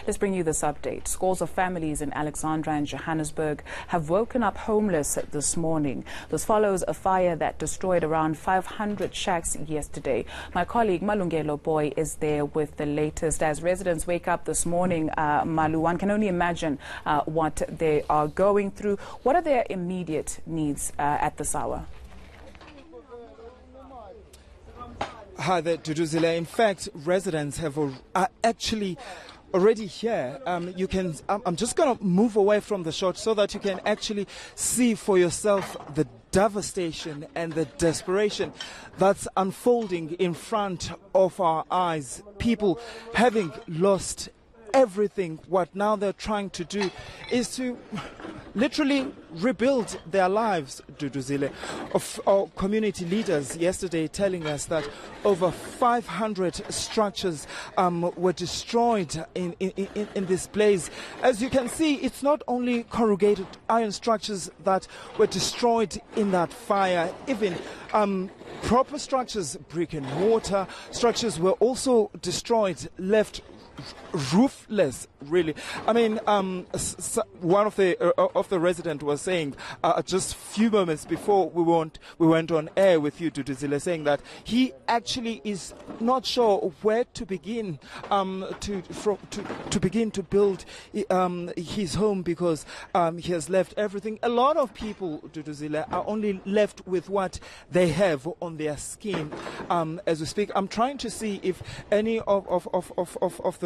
Let's bring you this update. Scores of families in Alexandra and Johannesburg have woken up homeless this morning. This follows a fire that destroyed around 500 shacks yesterday. My colleague Malungelo Boy is there with the latest. As residents wake up this morning, Malu, one can only imagine what they are going through. What are their immediate needs at this hour? Hi there, Duduzile. In fact, residents are actually already here. I'm just going to move away from the shot so that you can actually see for yourself the devastation and the desperation that's unfolding in front of our eyes. People having lost everything. What now they're trying to do is to literally rebuild their lives, Duduzile. Of our community leaders yesterday telling us that over 500 structures were destroyed in this place. As you can see, it's not only corrugated iron structures that were destroyed in that fire, even proper structures, brick and mortar structures were also destroyed, left roofless, really. I mean, one of the resident was saying just a few moments before we went on air with you, Duduzile, saying that he actually is not sure where to begin to begin to build his home because he has left everything. A lot of people, Duduzile, are only left with what they have on their skin as we speak. I'm trying to see if any of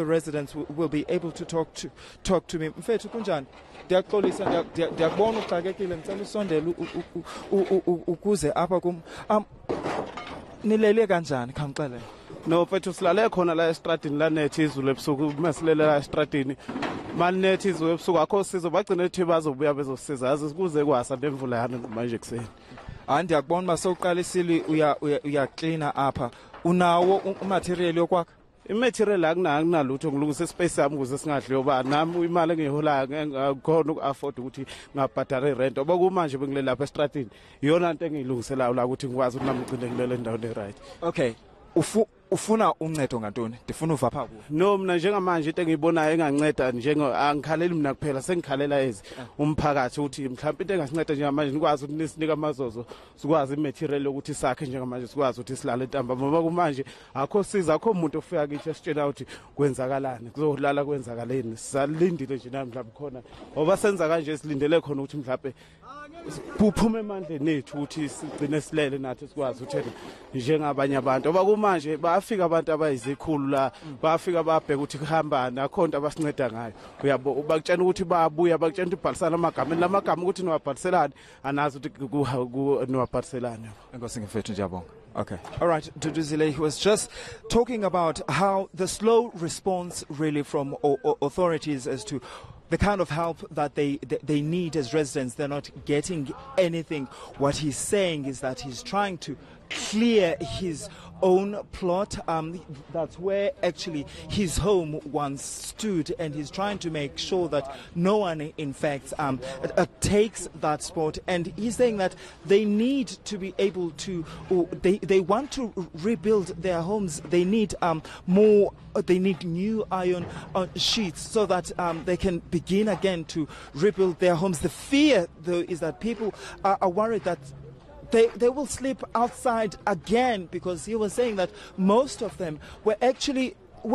the residents will be able to talk to me. Mfethu kunjani? Ndiyaxolisa ndiyakubona uxakekile ngicela usondele ukuze apha kum. Nilele kanjani khangixele? No mfethu silale khona la estradini lanethi izulu ebusuku masilela la estradini. Malinethi izulu ebusuku akho sizo bagcina ethi bazobuya bezosiza yazi kuze kwasa lemvula yana manje kuseni. Ndiyakubona masowuqalisile uya cleaner apha. Unawo umaterial yokwakha? Imaterial akunalutho ngilungisa space sami ukuze singadli yoba nami imali engiholayo ngekho uafford ukuthi ngabhadala rent obakumanje bengile lapha estradini iyona into engiyilungiselayo la ukuthi ngikwazi ukuthi nami ngcinde ngilele endaweni right. Okay, ufuna uncedo ngantoni? Ndifuna uva pha kuwe. No, mina njengamanje into engiyibonayo enganceda angikhaleli mina kuphela sengikhalela ezi umphakathi ukuthi mhlawumbe into engasinceda njengamanje nikwazi ukuthi nisinika amazozo sikwazi imaterial ukuthi sakhe njengamanje sikwazi ukuthi silale entamba ngoba kumanje akho siza akho umuntu ofika kithi esitshela ukuthi kwenzakalani kuzolala kwenzakaleni sisalindile nje nami mhlawumbe khona ngoba senza kanje silindele khona ukuthi mhlawumbe kuphume emandleni ethu ukuthi sigcine silele nathi sikwazi ukuthi njengabanye abantu ngoba kumanje bafika abantu abayizikhulu la bafika babheka ukuthi kuhambana akho into abasinceda ngayo uyabo bakutshela ukuthi bayabuya bakutshela ukuthi ibhalisana amagama lamagama ukuthi niwabhaliselani anazi ukuthi niwabhaliselani. Enkosi ngifethu njabonga. Okay. All right, Duduzile, he was just talking about how the slow response really from authorities as to the kind of help that they need as residents. They're not getting anything. What he's saying is that he's trying to clear his own plot. That's where actually his home once stood, and he's trying to make sure that no one, in fact, takes that spot. And he's saying that they need to be able to, they want to rebuild their homes. They need more. They need new iron sheets so that they can begin again to rebuild their homes. The fear, though, is that people are worried that they will sleep outside again, because he was saying that most of them were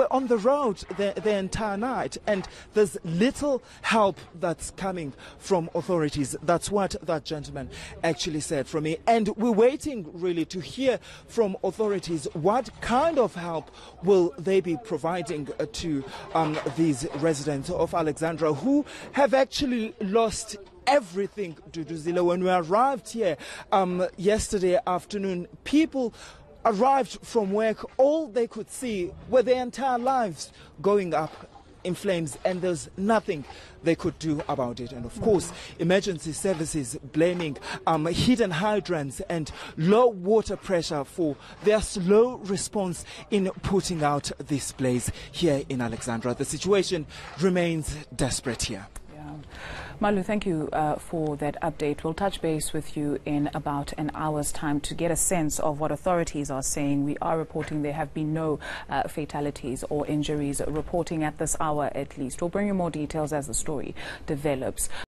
on the road the entire night, and there's little help that's coming from authorities. That's what that gentleman actually said from me. And we're waiting really to hear from authorities what kind of help will they be providing to these residents of Alexandra who have actually lost everything, Duduzile. When we arrived here yesterday afternoon, people arrived from work. All they could see were their entire lives going up in flames, and there's nothing they could do about it. And of course, emergency services blaming hidden hydrants and low water pressure for their slow response in putting out this place here in Alexandra. The situation remains desperate here. Yeah. Malu, thank you for that update. We'll touch base with you in about an hour's time to get a sense of what authorities are saying. We are reporting there have been no fatalities or injuries reporting at this hour at least. We'll bring you more details as the story develops.